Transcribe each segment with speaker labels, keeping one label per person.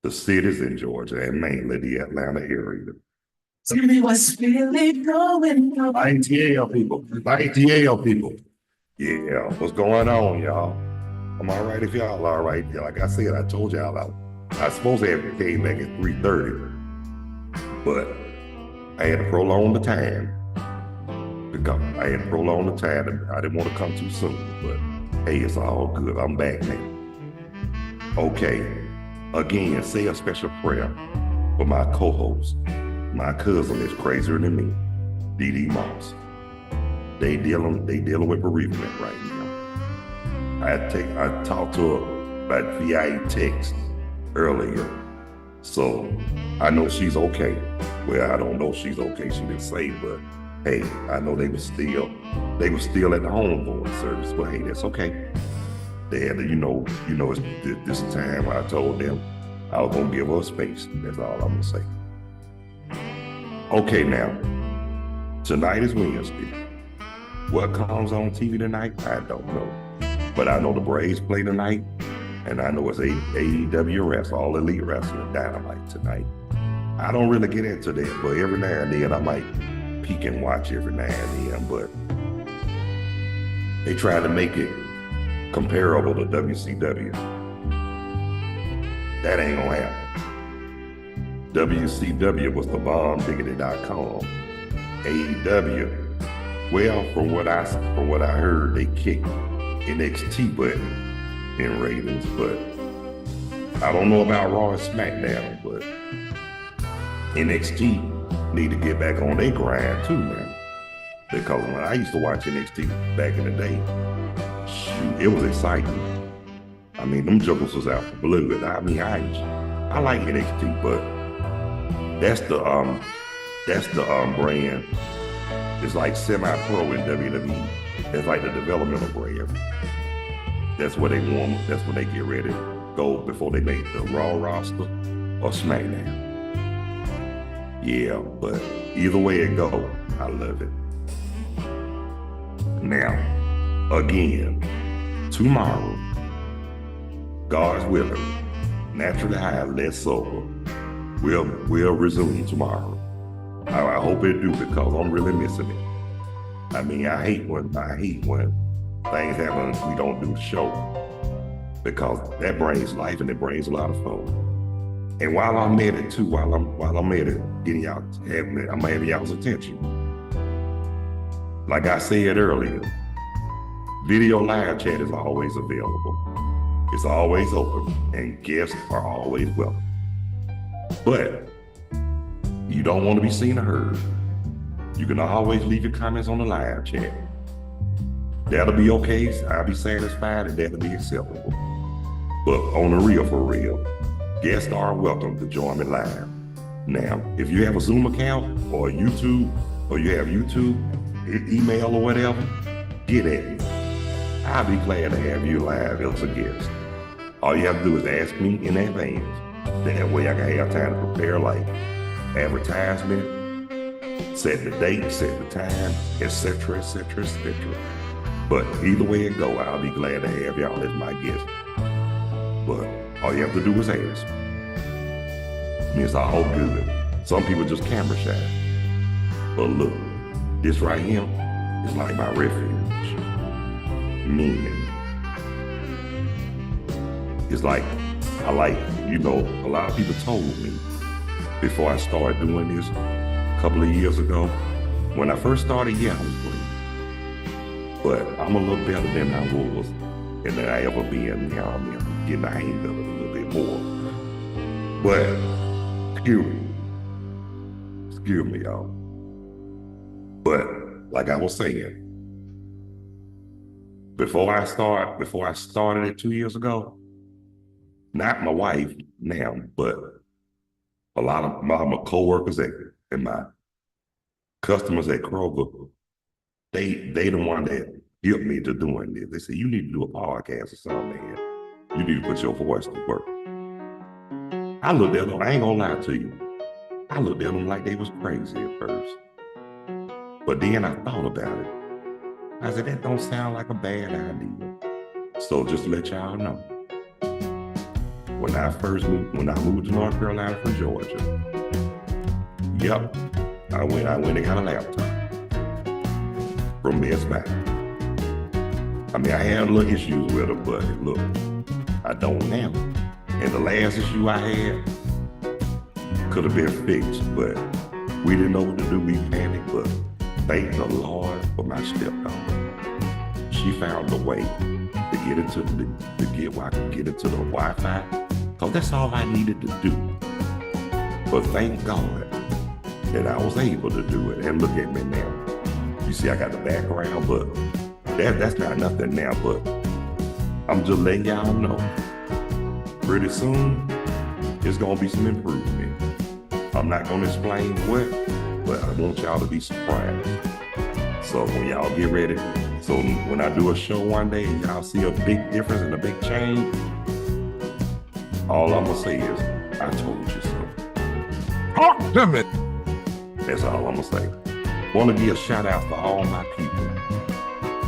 Speaker 1: the cities in Georgia and mainly the Atlanta area.
Speaker 2: Tell me what's really going on.
Speaker 1: ITL people, ITL people. Yeah, what's going on, y'all? I'm all right if y'all all right. Yeah, like I said, I told y'all I was supposed to have came back at 3:30, but I had to prolong the time. I had to prolong the time. I didn't want to come too soon, but hey, it's all good. I'm back now. Okay, again, say a special prayer for my co-host. My cousin is crazier than me, Dee Moss. They dealing with bereavement right now. I talked to her about via text earlier, so I know she's okay. Well, I don't know if she's okay. She didn't say, but hey, I know they were still at the homegoing service. But hey, that's okay. They had to, it's this time I told them I was gonna give her space. That's all I'm gonna say. Okay, now, tonight is Wednesday. What comes on TV tonight, I don't know. But I know the Braves play tonight, and I know it's AEW wrestling, all elite wrestling, Dynamite tonight. I don't really get into that, but every now and then I might peek and watch every now and then, but they try to make it comparable to WCW. That ain't gonna happen. WCW was the bombdiggity.com. AEW, well, from what I heard, they kicked NXT butt in ratings, but I don't know about Raw and SmackDown, but NXT need to get back on their grind too, man. Because when I used to watch NXT back in the day, shoot, it was exciting. I mean, them jokers was out for blood. I mean, I like NXT, but that's the brand. It's like semi-pro in WWE. It's like the developmental brand. That's where they warm. That's when they get ready to go before they make the Raw roster or SmackDown. Yeah, but either way it go, I love it. Now, again, tomorrow, God's willing, naturally high, less sober, we'll resume tomorrow. I hope it do because I'm really missing it. I mean, I hate when things happen and we don't do the show because that brings life and it brings a lot of fun. And while I'm at it too, while I'm at it, I'm having y'all's attention. Like I said earlier, video live chat is always available. It's always open and guests are always welcome. But you don't want to be seen or heard. You can always leave your comments on the live chat. That'll be okay. I'll be satisfied and that'll be acceptable. But on the real, for real, guests are welcome to join me live. Now, if you have a Zoom account or YouTube, or you have YouTube, email or whatever, get at me. I'll be glad to have you live as a guest. All you have to do is ask me in advance. That way I can have time to prepare like advertisement, set the date, set the time, etc., etc., etc. But either way it go, I'll be glad to have y'all as my guest. But all you have to do is ask. I mean, it's all good. Some people just camera shy. But look, this right here is like my refuge. Meaning, it's like, a lot of people told me before I started doing this a couple of years ago. When I first started, yeah, I was great. But I'm a little better than I was and than I ever been. Now I'm getting the hang of it a little bit more. But, excuse me, y'all. But, like I was saying, before I started it 2 years ago, not my wife now, but a lot of my coworkers and my customers at Kroger, they the one that helped me to doing this. They said, you need to do a podcast or something, man. You need to put your voice to work. I looked at them, I ain't gonna lie to you. I looked at them like they was crazy at first. But then I thought about it. I said, that don't sound like a bad idea. So just to let y'all know, when I moved to North Carolina from Georgia, yep, I went and got a laptop from Best Buy. I mean, I had little issues with it, but look, I don't now. And the last issue I had could have been fixed, but we didn't know what to do. We panicked, but thank the Lord for my stepdaughter. She found a way to get into where I could get into the Wi-Fi, because that's all I needed to do. But thank God that I was able to do it. And look at me now. You see, I got the background, but that's not nothing now. But I'm just letting y'all know, pretty soon, there's gonna be some improvement. I'm not gonna explain what, but I want y'all to be surprised. So when y'all get ready, so when I do a show one day and y'all see a big difference and a big change, all I'm gonna say is, I told you so.
Speaker 3: Oh, damn it.
Speaker 1: That's all I'm gonna say. Want to give a shout out to all my people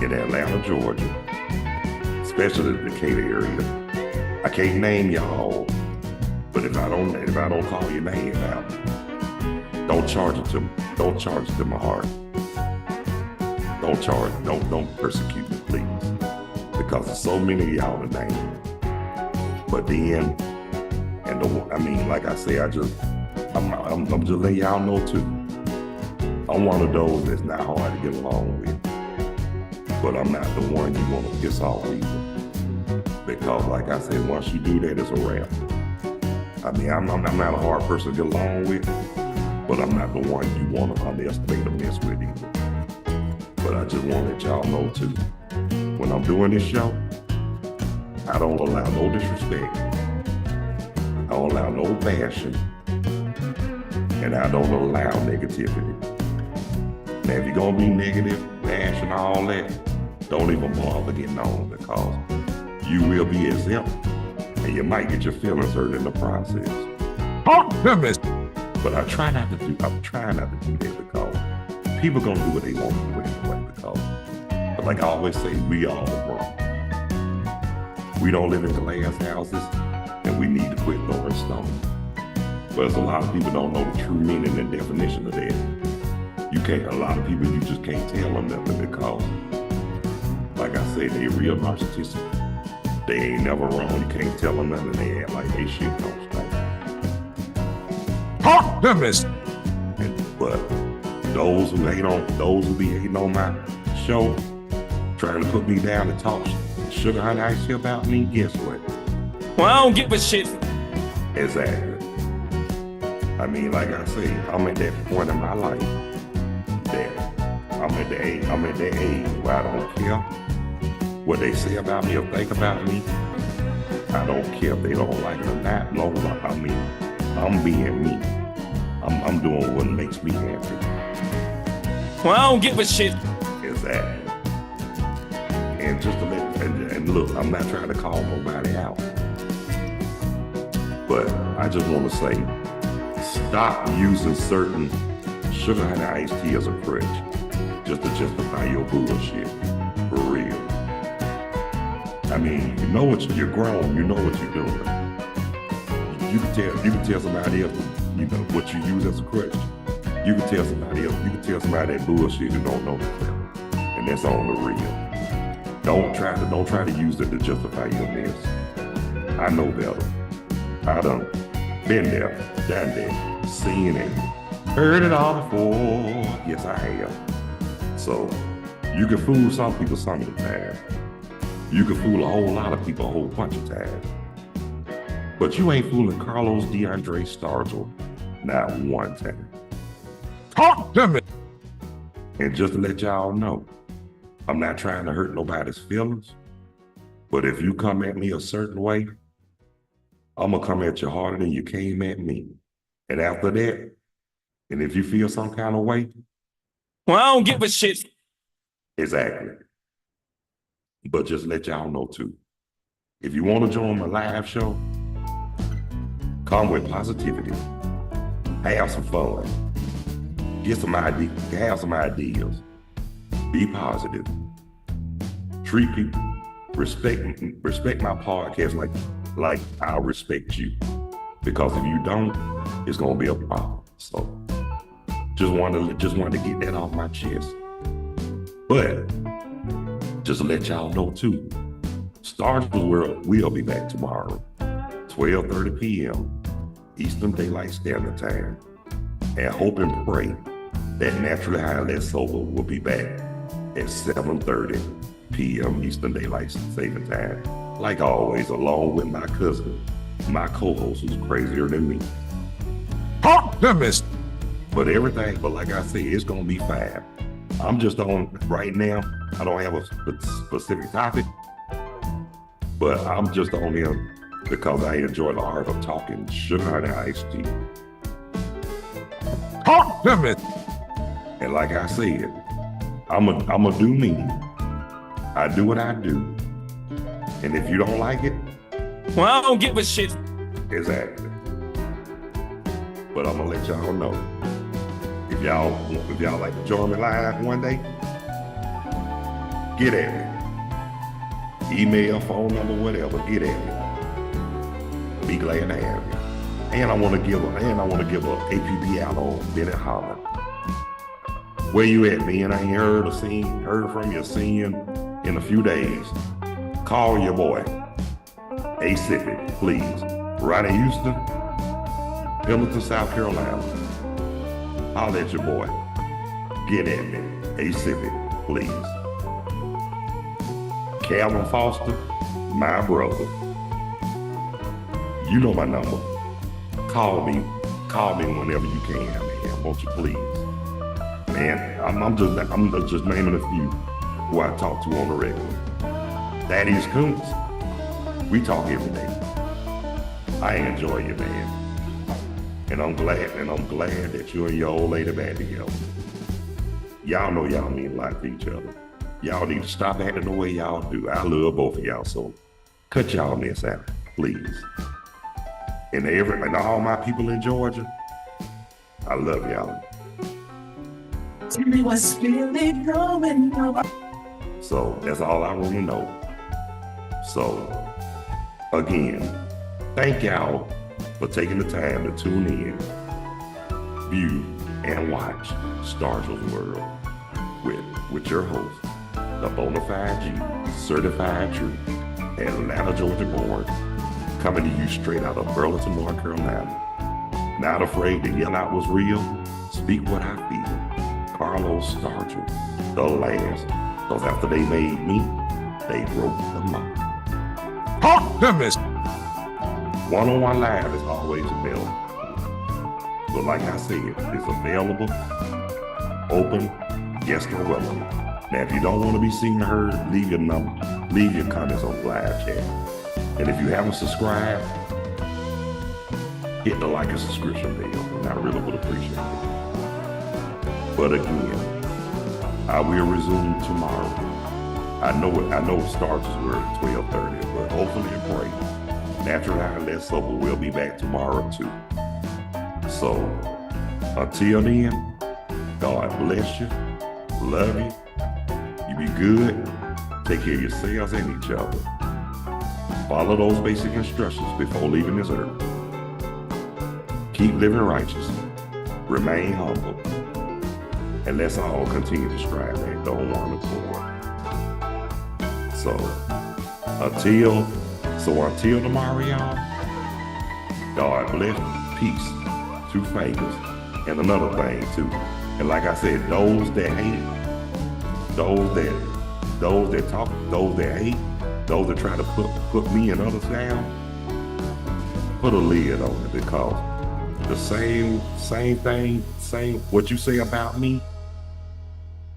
Speaker 1: in Atlanta, Georgia, especially the Decatur area. I can't name y'all, but if I don't call your name out, don't charge it to me. Don't charge it to my heart. Don't persecute me, please, because there's so many of y'all to name. But then, like I say, I'm just letting y'all know too. I'm one of those that's not hard to get along with, but I'm not the one you want to piss off either. Because like I said, once you do that, it's a wrap. I mean, I'm not a hard person to get along with, but I'm not the one you want to underestimate or mess with either. But I just want to let y'all know too, when I'm doing this show, I don't allow no disrespect. I don't allow no bashing. And I don't allow negativity. Now, if you're gonna be negative, bashing, all that, don't even bother getting on, because you will be exempt and you might get your feelings hurt in the process.
Speaker 3: Oh, damn it.
Speaker 1: But I'm trying not to do that, because people gonna do what they want to do anyway, but like I always say, we all wrong. We don't live in glass houses, and we need to quit throwing stones. But a lot of people don't know the true meaning and definition of that. A lot of people, you just can't tell them nothing, because, like I said, they real narcissistic. They ain't never wrong. You can't tell them nothing. They act like they shit don't stink.
Speaker 3: Oh, damn it.
Speaker 1: But those who be hating on my show, trying to put me down and talk sugar honey ice tea about me, guess what?
Speaker 4: Well, I don't give a shit.
Speaker 1: Exactly. I mean, like I say, I'm at that point in my life that I'm at that age where I don't care what they say about me or think about me. I don't care if they don't like it or not. No, I mean, I'm being me. I'm doing what makes me happy.
Speaker 4: Well, I don't give a shit.
Speaker 1: Exactly. And just to and look, I'm not trying to call nobody out, but I just want to say, stop using certain sugar honey iced tea as a crutch just to justify your bullshit. For real. I mean, you know you're grown, you know what you're doing. You can tell somebody else, you know, what you use as a crutch. You can tell somebody else, that bullshit who don't know that. And that's on the real. Don't try to use it to justify your mess. I know better. I done been there, done that, seen it, heard it all before. Yes, I have. So you can fool some people some of the time. You can fool a whole lot of people a whole bunch of times. But you ain't fooling Carlos DeAndre Stargell not one time.
Speaker 3: Oh, damn it.
Speaker 1: And just to let y'all know, I'm not trying to hurt nobody's feelings, but if you come at me a certain way, I'm gonna come at you harder than you came at me. And after that, and if you feel some kind of way,
Speaker 4: Well, I don't give a shit.
Speaker 1: exactly. But just let y'all know too, if you want to join my live show, come with positivity, have some fun, get some ideas, have some ideas, be positive, treat people, respect my podcast like I respect you. Because if you don't, it's gonna be a problem. So just wanted to get that off my chest. But just to let y'all know too, Stargell World will be back tomorrow, 12:30 p.m. Eastern Daylight Standard Time. And hope and pray that Naturally High and Less Sober will be back at 7:30 p.m. Eastern Daylight Saving Time. Like always, along with my cousin, my co-host who's crazier than me.
Speaker 3: Talk to me.
Speaker 1: But like I said, it's gonna be fine. I'm just on, right now, I don't have a specific topic, but I'm just on here because I enjoy the art of talking sugar honey iced tea.
Speaker 3: Talk to me.
Speaker 1: And like I said, I'm a do me. I do what I do. And if you don't like it,
Speaker 4: Well, I don't give a shit.
Speaker 1: exactly. But I'm gonna let y'all know. If y'all like to join me live one day, get at me. Email, phone number, whatever, get at me. Be glad to have you. And I want to give a APB out on Bennett Holland. Where you at, man? I ain't heard from you, seen you in a few days. Call your boy. ASIP, please. Right in Houston, Burlington, South Carolina. Holler at your boy. Get at me. ASIP, please. Calvin Foster, my brother. You know my number. Call me whenever you can, man. Won't you please? Man, I'm just naming a few who I talk to on the regular. Thaddeus Kuntz, we talk every day. I enjoy you, man. And I'm glad that you and your old lady back together. Y'all know y'all mean a lot to each other. Y'all need to stop acting the way y'all do. I love both of y'all, so cut y'all mess out, please. And all my people in Georgia, I love y'all.
Speaker 2: Tell me what's really going on.
Speaker 1: So that's all I want to know. So again, thank y'all for taking the time to tune in, view, and watch Stargell World with your host, the Bonafide G, certified true, Atlanta, Georgia born, coming to you straight out of Burlington, North Carolina. Not afraid to yell out what's real, speak what I feel. Carlos Stargell, the last, because after they made me, they broke the mold.
Speaker 3: Talk to me.
Speaker 1: One-on-one live is always available. So like I said, it's available, open, guests are welcome. Now, if you don't want to be seen or heard, leave your number, leave your comments on the live chat. And if you haven't subscribed, hit the like and subscription bell, and I really would appreciate it. But again, I will resume tomorrow. I know it starts at 12:30, but hopefully and pray, Naturally High and Less Sober will be back tomorrow too. So until then, God bless you, love you, you be good, take care of yourselves and each other. Follow those basic instructions before leaving this earth. Keep living righteous, remain humble, and let's all continue to strive and don't want to accord. So until tomorrow, y'all, God bless, peace, two fingers, and another thing too. And like I said, those that hate, those that talk, those that hate, those that try to put me and others down, put a lid on it, because the same thing, what you say about me.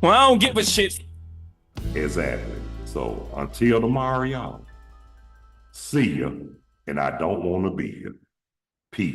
Speaker 4: Well, I don't give a shit.
Speaker 1: Exactly. So until tomorrow, y'all, see ya, and I don't want to be here.